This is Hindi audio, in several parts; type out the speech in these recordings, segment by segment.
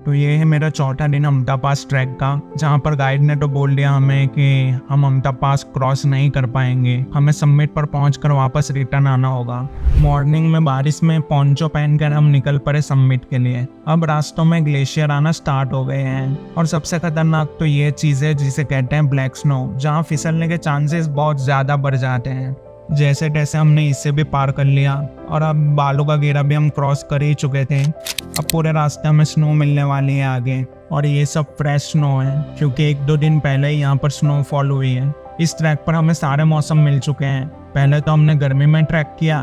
तो ये है मेरा चौथा दिन अमटा पास ट्रैक का, जहाँ पर गाइड ने तो बोल दिया हमें कि हम अमटा पास क्रॉस नहीं कर पाएंगे, हमें समिट पर पहुंचकर वापस रिटर्न आना होगा। मॉर्निंग में बारिश में पोंचो पहनकर हम निकल पड़े समिट के लिए। अब रास्तों में ग्लेशियर आना स्टार्ट हो गए हैं और सबसे खतरनाक तो ये चीज़ है जिसे कहते हैं ब्लैक स्नो, जहाँ फिसलने के चांसेस बहुत ज़्यादा बढ़ जाते हैं। जैसे तैसे हमने इसे भी पार कर लिया और अब बालों का घेरा भी हम क्रॉस कर ही चुके थे। अब पूरे रास्ते में स्नो मिलने वाली है आगे, और ये सब फ्रेश स्नो है क्योंकि 1-2 दिन पहले ही यहाँ पर स्नोफॉल हुई है। इस ट्रैक पर हमें सारे मौसम मिल चुके हैं। पहले तो हमने गर्मी में ट्रैक किया,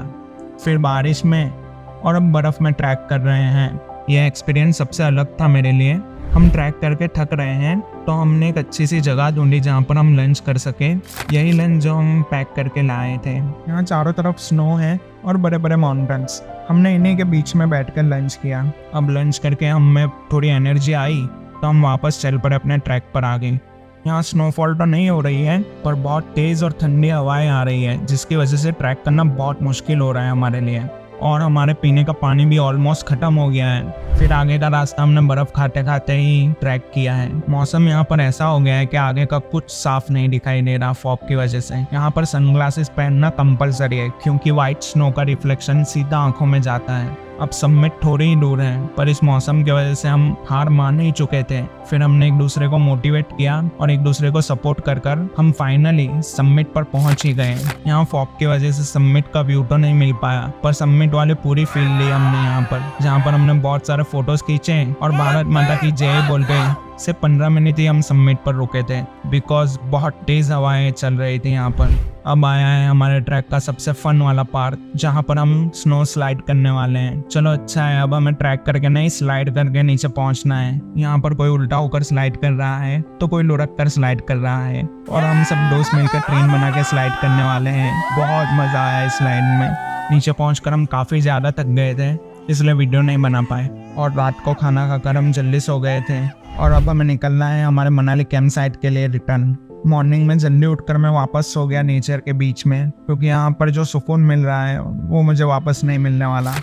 फिर बारिश में, और अब बर्फ़ में ट्रैक कर रहे हैं। यह एक्सपीरियंस सबसे अलग था मेरे लिए। हम ट्रैक करके थक रहे हैं तो हमने एक अच्छी सी जगह ढूंढी जहाँ पर हम लंच कर सके। यही लंच जो हम पैक करके लाए थे। यहाँ चारों तरफ स्नो है और बड़े बड़े माउंटेन्स। हमने इन्हीं के बीच में बैठकर लंच किया। अब लंच करके हमें थोड़ी एनर्जी आई तो हम वापस चल पड़े अपने ट्रैक पर आ गए। यहाँ स्नोफॉल तो नहीं हो रही है पर बहुत तेज़ और ठंडी हवाएं आ रही है, जिसकी वजह से ट्रैक करना बहुत मुश्किल हो रहा है हमारे लिए। और हमारे पीने का पानी भी ऑलमोस्ट ख़त्म हो गया है। फिर आगे का रास्ता हमने बर्फ़ खाते खाते ही ट्रैक किया है। मौसम यहाँ पर ऐसा हो गया है कि आगे का कुछ साफ नहीं दिखाई दे रहा फॉग की वजह से। यहाँ पर सनग्लासेस पहनना कंपलसरी है क्योंकि वाइट स्नो का रिफ्लेक्शन सीधा आंखों में जाता है। अब समिट थोड़ी ही दूर है पर इस मौसम की वजह से हम हार मान ही चुके थे। फिर हमने एक दूसरे को मोटिवेट किया और एक दूसरे को सपोर्ट कर कर हम फाइनली समिट पर पहुंच ही गए। यहाँ फॉग की वजह से समिट का व्यू तो नहीं मिल पाया पर समिट वाले पूरी फील ली हमने यहाँ पर, जहाँ पर हमने बहुत सारे फोटोज खींचे और भारत माता की जय बोल के से 15 मिनट ही हम समिट पर रुके थे बिकॉज बहुत तेज हवाएं चल रही थी यहाँ पर। अब आया है हमारे ट्रैक का सबसे फन वाला पार्ट, जहाँ पर हम स्नो स्लाइड करने वाले हैं। चलो अच्छा है, अब हमें ट्रैक करके नहीं स्लाइड करके नीचे पहुँचना है। यहाँ पर कोई उल्टा होकर स्लाइड कर रहा है तो कोई लुढ़क कर स्लाइड कर रहा है और हम सब दोस्त मिलकर ट्रेन बना के स्लाइड करने वाले हैं। बहुत मज़ा आया इस स्लाइड में। नीचे पहुँचकर हम काफ़ी ज़्यादा थक गए थे इसलिए वीडियो नहीं बना पाए और रात को खाना खाकर हम जल्दी सो गए थे। और अब हमें निकलना है हमारे मनाली कैंप साइट के लिए रिटर्न। मॉर्निंग में जल्दी उठकर मैं वापस सो गया नेचर के बीच में क्योंकि यहाँ पर जो सुकून मिल रहा है वो मुझे वापस नहीं मिलने वाला।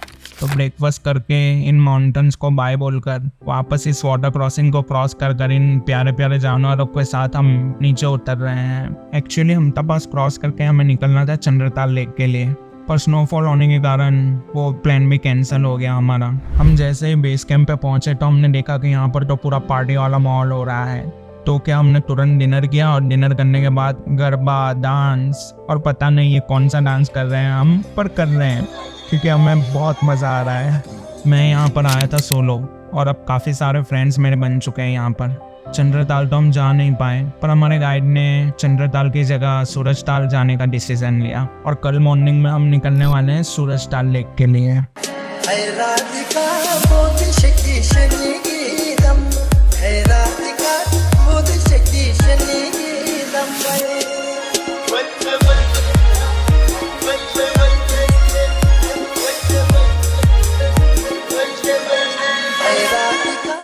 तो ब्रेकफास्ट करके इन माउंटेन्स को बाय बोलकर वापस इस वाटर क्रॉसिंग को क्रॉस कर इन प्यारे प्यारे जानवरों के साथ हम नीचे उतर रहे हैं। एक्चुअली अमटा पास क्रॉस करके हमें निकलना था चंद्रताल लेक के लिए पर स्नोफॉल होने के कारण वो प्लान भी कैंसिल हो गया हमारा। हम जैसे ही बेस कैंप पे पहुंचे तो हमने देखा कि यहाँ पर तो पूरा पार्टी वाला माहौल हो रहा है। तो क्या हमने तुरंत डिनर किया और डिनर करने के बाद गरबा डांस, और पता नहीं ये कौन सा डांस कर रहे हैं हम पर कर रहे हैं क्योंकि हमें बहुत मज़ा आ रहा है। मैं यहाँ पर आया था सोलो और अब काफ़ी सारे फ्रेंड्स मेरे बन चुके हैं यहाँ पर। चंद्रताल तो हम जा नहीं पाए पर हमारे गाइड ने चंद्रताल की जगह सूरजताल जाने का डिसीजन लिया और कल मॉर्निंग में हम निकलने वाले हैं सूरजताल लेक के लिए।